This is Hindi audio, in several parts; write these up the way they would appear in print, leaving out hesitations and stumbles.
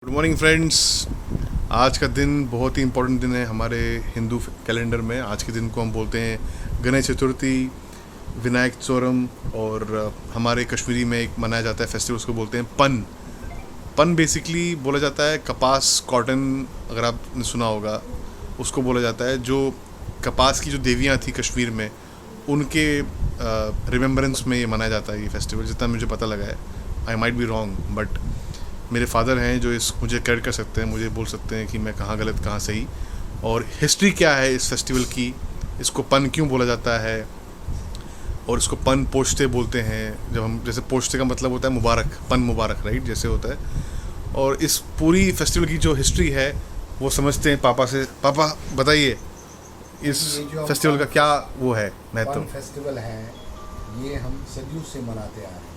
Good morning friends. आज का दिन बहुत ही इम्पोर्टेंट दिन है हमारे हिंदू कैलेंडर में। आज के दिन को हम बोलते हैं गणेश चतुर्थी, विनायक चौरम। और हमारे कश्मीरी में एक मनाया जाता है फेस्टिवल, उसको बोलते हैं पन। पन बेसिकली बोला जाता है कपास, कॉटन, अगर आपने सुना होगा उसको बोला जाता है। जो कपास की जो देवियाँ थी कश्मीर में, उनके रिमेम्बरेंस में ये मनाया जाता है ये फेस्टिवल, जितना मुझे पता लगा है। I might be wrong, but मेरे फादर हैं जो इस मुझे क्रेडिट कर सकते हैं, मुझे बोल सकते हैं कि मैं कहाँ गलत कहाँ सही। और हिस्ट्री क्या है इस फेस्टिवल की, इसको पन क्यों बोला जाता है, और इसको पन पोछते बोलते हैं। जब हम, जैसे पोछते का मतलब होता है मुबारक, पन मुबारक, राइट, जैसे होता है। और इस पूरी फेस्टिवल की जो हिस्ट्री है वो समझते हैं पापा से। पापा बताइए इस फेस्टिवल का क्या वो है महत्व। फेस्टिवल है, ये हम सदियों से मनाते आ रहे हैं।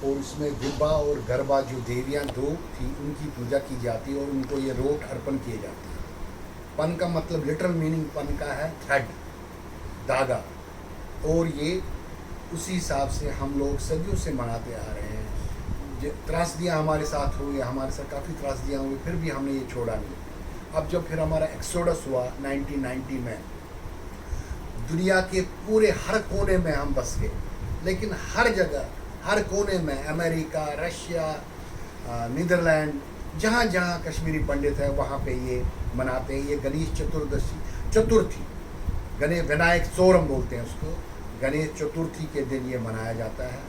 और इसमें गिब्बा और गरबा जो देवियाँ दो थी, उनकी पूजा की जाती है और उनको ये रोट अर्पण किए जाते हैं। पन का मतलब लिटरल मीनिंग पन का है थ्रेड, धागा। और ये उसी हिसाब से हम लोग सदियों से मनाते आ रहे हैं। त्रासदियाँ हमारे साथ हुई, हमारे साथ काफ़ी त्रासदियाँ हुई, फिर भी हमने ये छोड़ा नहीं। अब जब फिर हमारा एक्सोडस हुआ 1990 में, दुनिया के पूरे हर कोने में हम बस गए। लेकिन हर जगह, हर कोने में, अमेरिका, रशिया, नीदरलैंड, जहाँ जहाँ कश्मीरी पंडित है वहाँ पे ये मनाते हैं। ये गणेश चतुर्थी, विनायक चौरम बोलते हैं उसको। गणेश चतुर्थी के दिन ये मनाया जाता है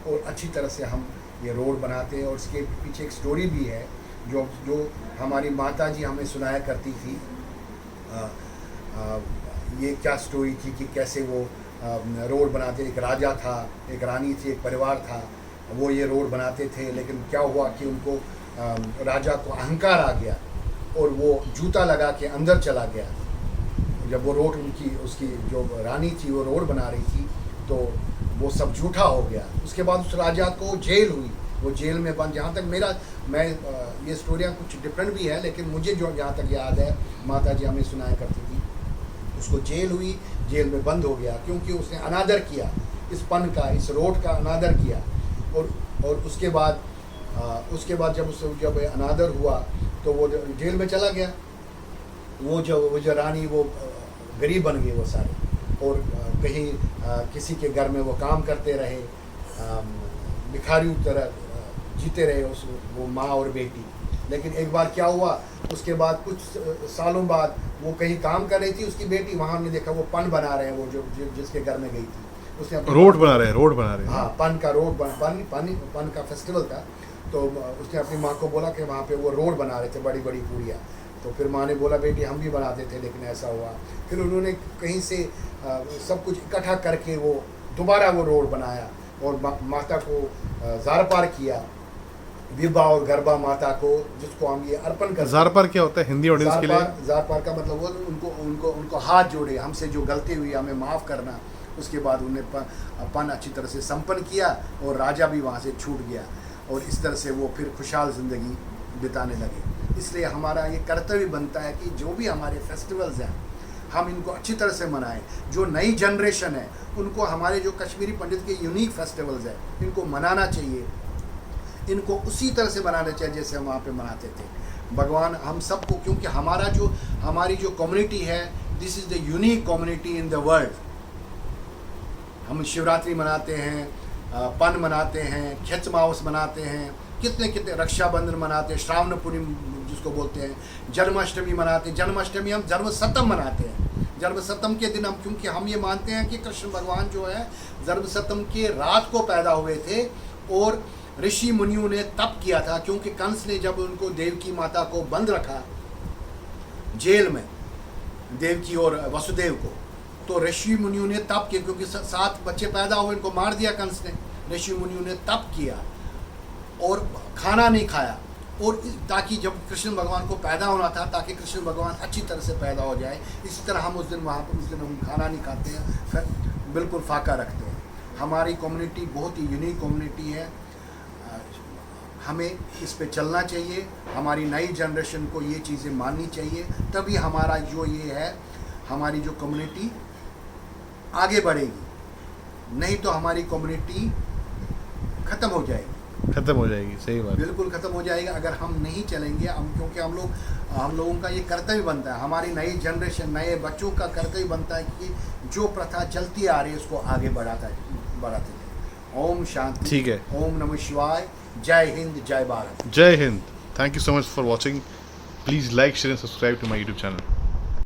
और अच्छी तरह से हम ये रोड बनाते हैं। और इसके पीछे एक स्टोरी भी है जो हमारी माता जी हमें सुनाया करती थी। ये क्या स्टोरी थी कि कैसे वो रोड बनाते। एक राजा था, एक रानी थी, एक परिवार था, वो ये रोड बनाते थे। लेकिन क्या हुआ कि उनको, राजा को अहंकार आ गया और वो जूता लगा के अंदर चला गया। जब वो रोड उसकी जो रानी थी वो रोड बना रही थी, तो वो सब झूठा हो गया। उसके बाद उस राजा को जेल हुई, वो जेल में बंद। जहाँ तक ये स्टोरियाँ कुछ डिफरेंट भी है, लेकिन मुझे जो जहाँ तक याद है, माता जी हमें सुनाया करती थी, उसको जेल हुई, जेल में बंद हो गया क्योंकि उसने अनादर किया इस पन का, इस रोड का अनादर किया। और उसके बाद जब अनादर हुआ तो वो जेल में चला गया। वो जो रानी, वो गरीब बन गई वो सारे। और कहीं किसी के घर में वो काम करते रहे, भिखारियों तरह जीते रहे वो माँ और बेटी। लेकिन एक बार क्या हुआ, उसके बाद कुछ सालों बाद वो कहीं काम कर रही थी, उसकी बेटी, वहाँ हमने देखा वो पन बना रहे हैं। वो जो जिसके घर में गई थी, उसने रोड बना रहे हैं। हाँ, पन का रोड पन का फेस्टिवल था। तो उसने अपनी माँ को बोला कि वहाँ पे वो रोड बना रहे थे, बड़ी बड़ी पूरियाँ। तो फिर माँ ने बोला बेटी हम भी बनाते थे, लेकिन ऐसा हुआ। फिर उन्होंने कहीं से सब कुछ इकट्ठा करके वो दोबारा वो रोड बनाया और माता को ज़ार पार किया, विभा और गरबा माता को, जिसको हम ये अर्पण कर। ज़ार पार क्या होता है हिंदी ऑडियंस के लिए? ज़ार पार का मतलब वो उनको हाथ जोड़े, हमसे जो गलती हुई हमें माफ़ करना। उसके बाद उन्हें पन अच्छी तरह से संपन्न किया और राजा भी वहाँ से छूट गया। और इस तरह से वो फिर खुशहाल ज़िंदगी बिताने लगे। इसलिए हमारा ये कर्तव्य बनता है कि जो भी हमारे फेस्टिवल्स हैं, हम इनको अच्छी तरह से मनाएं। जो नई जनरेशन है उनको हमारे जो कश्मीरी पंडित के यूनिक फेस्टिवल्स हैं, इनको मनाना चाहिए। इनको उसी तरह से मनाना चाहिए जैसे हम वहाँ पे मनाते थे। भगवान हम सबको, क्योंकि हमारी जो कम्युनिटी है, this is the unique community in the world. हम शिवरात्रि मनाते हैं, पन मनाते हैं, खेच मावस मनाते हैं, कितने रक्षाबंधन मनाते हैं, श्रावण पूर्णिमा जिसको बोलते हैं, जन्माष्टमी मनाते हैं। जन्माष्टमी हम जन्मसप्तम मनाते हैं। जन्मसप्तम के दिन हम, क्योंकि हम ये मानते हैं कि कृष्ण भगवान जो है जन्मसप्तम के रात को पैदा हुए थे और ऋषि मुनियों ने तप किया था। क्योंकि कंस ने जब उनको, देवकी माता को बंद रखा जेल में, देवकी और वसुदेव को, तो ऋषि मुनियों ने तप किया। क्योंकि 7 बच्चे पैदा हुए, इनको मार दिया कंस ने। ऋषि मुनियों ने तप किया और खाना नहीं खाया, और ताकि जब कृष्ण भगवान को पैदा होना था, ताकि कृष्ण भगवान अच्छी तरह से पैदा हो जाए। इसी तरह हम उस दिन हम खाना नहीं खाते हैं, बिल्कुल फाका रखते हैं। हमारी कम्युनिटी बहुत ही यूनिक कम्युनिटी है, हमें इस पे चलना चाहिए। हमारी नई जनरेशन को ये चीज़ें माननी चाहिए, तभी हमारा जो ये है, हमारी जो कम्युनिटी आगे बढ़ेगी। नहीं तो हमारी कम्युनिटी ख़त्म हो जाएगी। खत्म हो जाएगी, सही बात। बिल्कुल ख़त्म हो जाएगा अगर हम नहीं चलेंगे। हम क्योंकि हम लोगों का ये कर्तव्य बनता है, हमारी नई जनरेशन, नए बच्चों का कर्तव्य बनता है कि जो प्रथा चलती आ रही है उसको आगे बढ़ाते जाए। ओम शांति। ठीक है। ओम नमः शिवाय। जय हिंद, जय भारत। जय Hind. Thank you so much for watching. Please like, share and subscribe to my YouTube channel.